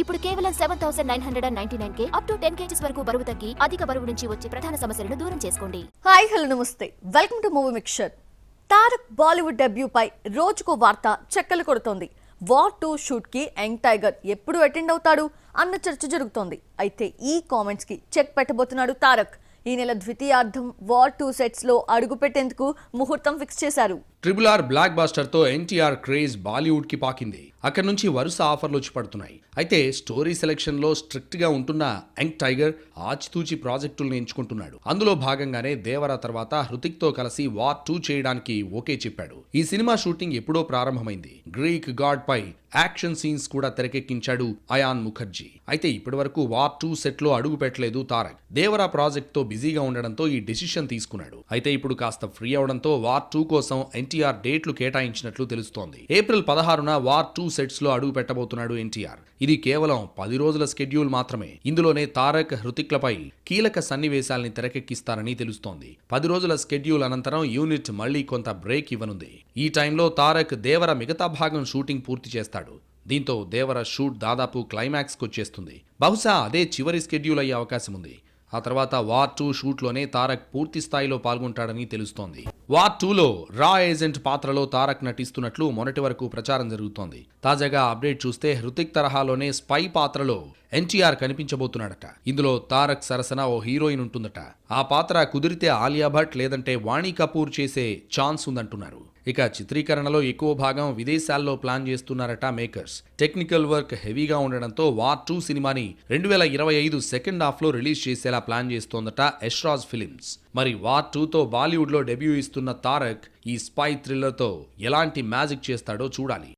ఇప్పుడు కేవలం 7,999K up to 10 kgs వరకు బరువు తగ్గి అధిక బరువు నుంచి వచ్చే ప్రధాన సమస్యలను దూరం చేసుకోండి. హాయ్ హలో నమస్తే, welcome to movie mixture. Tarak Bollywood debut పై రోజుకో వార్త చక్కలు కొడుతోంది. వార్ 2 షూట్ కి యంగ్ టైగర్ ఎప్పుడు అటెండ్ అవుతాడు అన్న చర్చ జరుగుతోంది. అయితే ఈ కామెంట్స్ కి చెక్ పెట్టబోతున్నాడు తారక్. ఈ నెల ద్వితీయార్థం వార్ 2 సెట్స్ లో అడుగు పెట్టేందుకు ముహూర్తం ఫిక్స్ చేశారు. RRR బ్లాక్ బాస్టర్ తో ఎన్టీఆర్ క్రేజ్ బాలీవుడ్ కి పాకింది. అక్కడి నుంచి వరుస ఆఫర్లు వచ్చి పడుతున్నాయి. అయితే స్టోరీ సెలెక్షన్ లో స్ట్రిక్ట్ గా ఉంటున్న యంగ్ టైగర్ ఆచితూచి ప్రాజెక్టులను ఎంచుకుంటున్నాడు. అందులో భాగంగానే దేవర తర్వాత హృతిక్ తో కలిసి వార్ 2 చేయడానికి ఓకే చెప్పాడు. ఈ సినిమా షూటింగ్ ఎప్పుడో ప్రారంభమైంది. గ్రీక్ గాడ్ పై యాక్షన్ సీన్స్ కూడా తెరకెక్కించాడు అయాన్ ముఖర్జీ. అయితే ఇప్పటి వరకు వార్ 2 సెట్ లో అడుగు పెట్టలేదు తారక్. దేవరా ప్రాజెక్ట్ తో బిజీగా ఉండడంతో ఈ డెసిషన్ తీసుకున్నాడు. అయితే ఇప్పుడు కాస్త ఫ్రీ అవడంతో వార్ 2 కోసం ఎన్టీఆర్ డేట్లు కేటాయించినట్లు తెలుస్తోంది. ఏప్రిల్ 16న వార్ 2 సెట్స్ లో అడుగు పెట్టబోతున్నాడు ఎన్టీఆర్. ఇది కేవలం 10 రోజుల స్కెడ్యూల్ మాత్రమే. ఇందులోనే తారక్ హృతిక్లపై కీలక సన్నివేశాల్ని తెరకెక్కిస్తారని తెలుస్తోంది. 10 రోజుల స్కెడ్యూల్ అనంతరం యూనిట్ మళ్లీ కొంత బ్రేక్ ఇవ్వనుంది. ఈ టైంలో తారక్ దేవర మిగతా భాగం షూటింగ్ పూర్తి చేస్తాడు. దీంతో దేవర షూట్ దాదాపు క్లైమాక్స్ కొచ్చేస్తుంది. బహుశా అదే చివరి స్కెడ్యూల్ అయ్యే అవకాశం ఉంది. ఆ తర్వాత వార్ 2 షూట్లోనే తారక్ పూర్తి స్థాయిలో పాల్గొంటాడని తెలుస్తోంది. వార్ 2లో రా ఏజెంట్ పాత్రలో తారక్ నటిస్తున్నట్లు మొన్నటి వరకు ప్రచారం జరుగుతోంది. తాజాగా అప్డేట్ చూస్తే హృతిక్ తరహాలోనే స్పై పాత్రలో ఎన్టీఆర్ కనిపించబోతున్నాడట. ఇందులో తారక్ సరసన ఓ హీరోయిన్ ఉంటుందట. ఆ పాత్ర కుదిరితే ఆలియా భట్ లేదంటే వాణి కపూర్ చేసే ఛాన్స్ ఉందంటున్నారు. ఇక చిత్రీకరణలో ఎక్కువ భాగం విదేశాల్లో ప్లాన్ చేస్తున్నారట మేకర్స్. టెక్నికల్ వర్క్ హెవీగా ఉండడంతో వార్ 2 సినిమాని 2025 సెకండ్ హాఫ్ లో రిలీజ్ చేసేలా ప్లాన్ చేస్తోందట ఎష్రాజ్ ఫిలిమ్స్. మరి వార్ 2తో బాలీవుడ్ లో డెబ్యూ ఇస్తున్న తారక్ ఈ స్పై థ్రిల్లర్ తో ఎలాంటి మ్యాజిక్ చేస్తాడో చూడాలి.